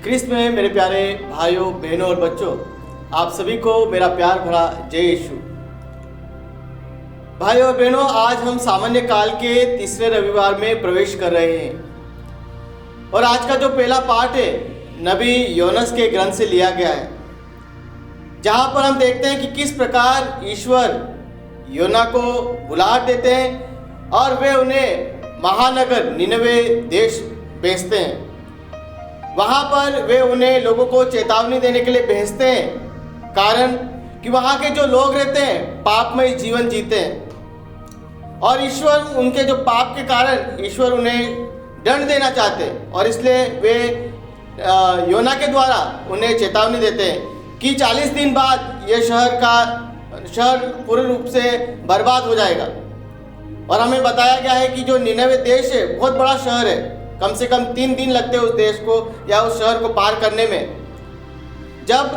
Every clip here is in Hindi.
क्रिस्त में मेरे प्यारे भाइयों बहनों और बच्चों, आप सभी को मेरा प्यार भरा जय यीशु। भाइयों और बहनों, आज हम सामान्य काल के तीसरे रविवार में प्रवेश कर रहे हैं और आज का जो पहला पाठ है नबी योनस के ग्रंथ से लिया गया है, जहां पर हम देखते हैं कि किस प्रकार ईश्वर योना को बुलाहट देते हैं और वे उन्हें महानगर निनवे देश भेजते हैं। वहाँ पर वे उन्हें लोगों को चेतावनी देने के लिए भेजते हैं, कारण कि वहाँ के जो लोग रहते हैं पापमय जीवन जीते हैं और ईश्वर उनके जो पाप के कारण ईश्वर उन्हें दंड देना चाहते हैं और इसलिए वे योना के द्वारा उन्हें चेतावनी देते हैं कि 40 दिन बाद ये शहर पूर्ण रूप से बर्बाद हो जाएगा। और हमें बताया गया है कि जो निनवे देश है बहुत बड़ा शहर है, कम से कम 3 दिन लगते हैं उस देश को या उस शहर को पार करने में। जब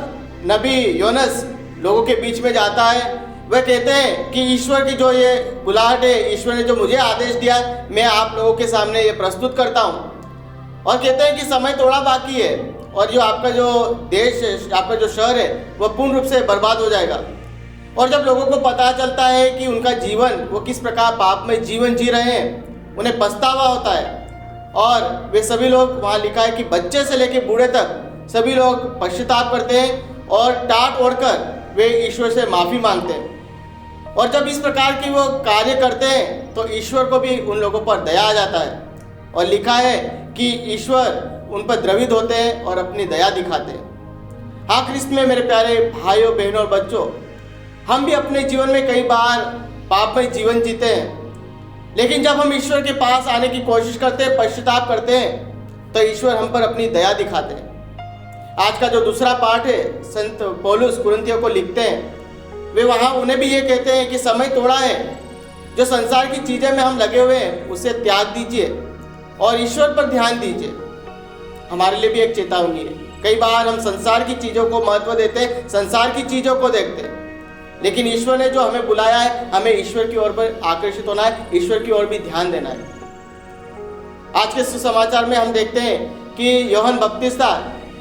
नबी योनस लोगों के बीच में जाता है, वह कहते हैं कि ईश्वर की जो ये बुलाहट है, ईश्वर ने जो मुझे आदेश दिया मैं आप लोगों के सामने ये प्रस्तुत करता हूँ। और कहते हैं कि समय थोड़ा बाकी है और जो आपका जो देश है, आपका जो शहर है वह पूर्ण रूप से बर्बाद हो जाएगा। और जब लोगों को पता चलता है कि उनका जीवन वो किस प्रकार पाप में जीवन जी रहे हैं, उन्हें पछतावा होता है और वे सभी लोग, वहाँ लिखा है कि बच्चे से लेकर बूढ़े तक सभी लोग पश्चाताप करते हैं और टाट ओढ़कर वे ईश्वर से माफ़ी मांगते हैं। और जब इस प्रकार की वो कार्य करते हैं तो ईश्वर को भी उन लोगों पर दया आ जाता है और लिखा है कि ईश्वर उन पर द्रवित होते हैं और अपनी दया दिखाते हैं। हाँ, क्रिस्त में मेरे प्यारे भाइयों बहनों और बच्चों, हम भी अपने जीवन में कई बार पापमय जीवन जीते हैं, लेकिन जब हम ईश्वर के पास आने की कोशिश करते हैं, पश्चाताप करते हैं, तो ईश्वर हम पर अपनी दया दिखाते हैं। आज का जो दूसरा पाठ है, संत पौलुस कुरिन्थियों को लिखते हैं, वे वहाँ उन्हें भी ये कहते हैं कि समय थोड़ा है, जो संसार की चीज़ें में हम लगे हुए हैं उसे त्याग दीजिए और ईश्वर पर ध्यान दीजिए। हमारे लिए भी एक चेतावनी है। कई बार हम संसार की चीज़ों को महत्व देते हैं, संसार की चीज़ों को देखते हैं, लेकिन ईश्वर ने जो हमें बुलाया है, हमें ईश्वर की ओर पर आकर्षित होना है, ईश्वर की ओर भी ध्यान देना है। आज के सुसमाचार में हम देखते हैं कि यूहन्ना बपतिस्ता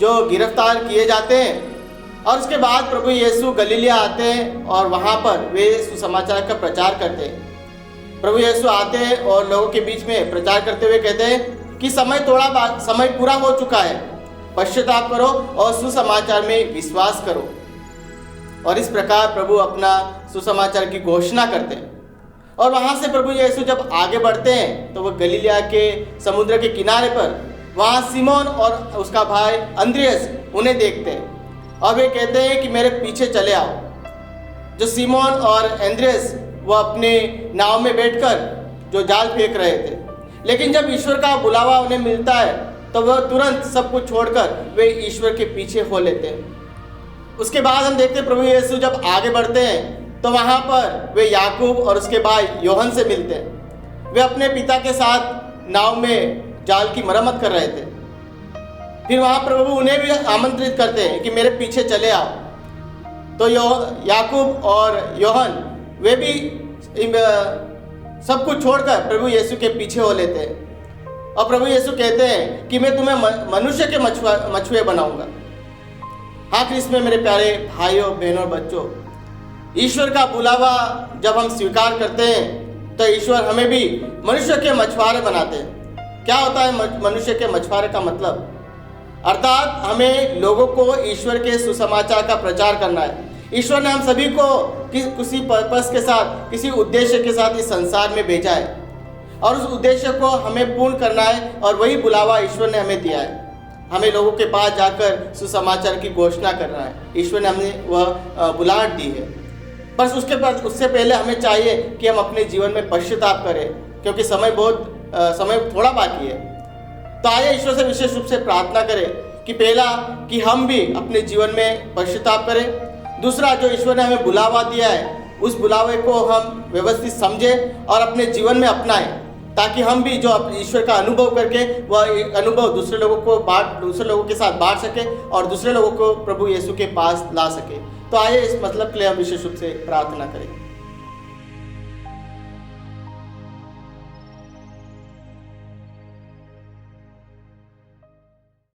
जो गिरफ्तार किए जाते हैं और उसके बाद प्रभु यीशु गलीलिया आते हैं और वहाँ पर वे सुसमाचार का प्रचार करते हैं। प्रभु यीशु आते हैं और लोगों के बीच में प्रचार करते हुए कहते हैं कि समय पूरा हो चुका है, पश्चाताप करो और सुसमाचार में विश्वास करो। और इस प्रकार प्रभु अपना सुसमाचार की घोषणा करते हैं। और वहाँ से प्रभु यीशु जब आगे बढ़ते हैं तो वह गलीलिया के समुद्र के किनारे पर वहाँ सिमोन और उसका भाई अंद्रियास उन्हें देखते हैं और वे कहते हैं कि मेरे पीछे चले आओ। जो सिमोन और अंद्रियास वो अपने नाव में बैठकर जो जाल फेंक रहे थे, लेकिन जब ईश्वर का बुलावा उन्हें मिलता है तो वह तुरंत सब कुछ छोड़कर वे ईश्वर के पीछे हो लेते हैं। उसके बाद हम देखते हैं प्रभु यीशु जब आगे बढ़ते हैं तो वहाँ पर वे याकूब और उसके भाई यूहन्ना से मिलते हैं। वे अपने पिता के साथ नाव में जाल की मरम्मत कर रहे थे। फिर वहाँ प्रभु उन्हें भी आमंत्रित करते हैं कि मेरे पीछे चले आओ। तो याकूब और यूहन्ना वे भी सब कुछ छोड़कर प्रभु यीशु के पीछे हो लेते हैं और प्रभु यीशु कहते हैं कि मैं तुम्हें मनुष्य के मछुए बनाऊंगा। हाँ, क्रिस्त में मेरे प्यारे भाइयों बहनों बच्चों, ईश्वर का बुलावा जब हम स्वीकार करते हैं तो ईश्वर हमें भी मनुष्य के मछुआरे बनाते हैं। क्या होता है मनुष्य के मछुआरे का मतलब? अर्थात हमें लोगों को ईश्वर के सुसमाचार का प्रचार करना है। ईश्वर ने हम सभी को किसी पर्पस के साथ, किसी उद्देश्य के साथ इस संसार में भेजा है और उस उद्देश्य को हमें पूर्ण करना है और वही बुलावा ईश्वर ने हमें दिया है। हमें लोगों के पास जाकर सुसमाचार की घोषणा करना है। ईश्वर ने हमें वह बुलाहट दी है, बस उससे पहले हमें चाहिए कि हम अपने जीवन में पश्चाताप करें, क्योंकि समय थोड़ा बाकी है। तो आइए ईश्वर से विशेष रूप से प्रार्थना करें कि पहला कि हम भी अपने जीवन में पश्चाताप करें। दूसरा, जो ईश्वर ने हमें बुलावा दिया है उस बुलावे को हम व्यवस्थित समझें और अपने जीवन में अपनाएं, ताकि हम भी जो ईश्वर का अनुभव करके वह अनुभव दूसरे लोगों के साथ बांट सके और दूसरे लोगों को प्रभु यीशु के पास ला सके। तो आइए इस मतलब के लिए हम विशेष रूप से प्रार्थना करें।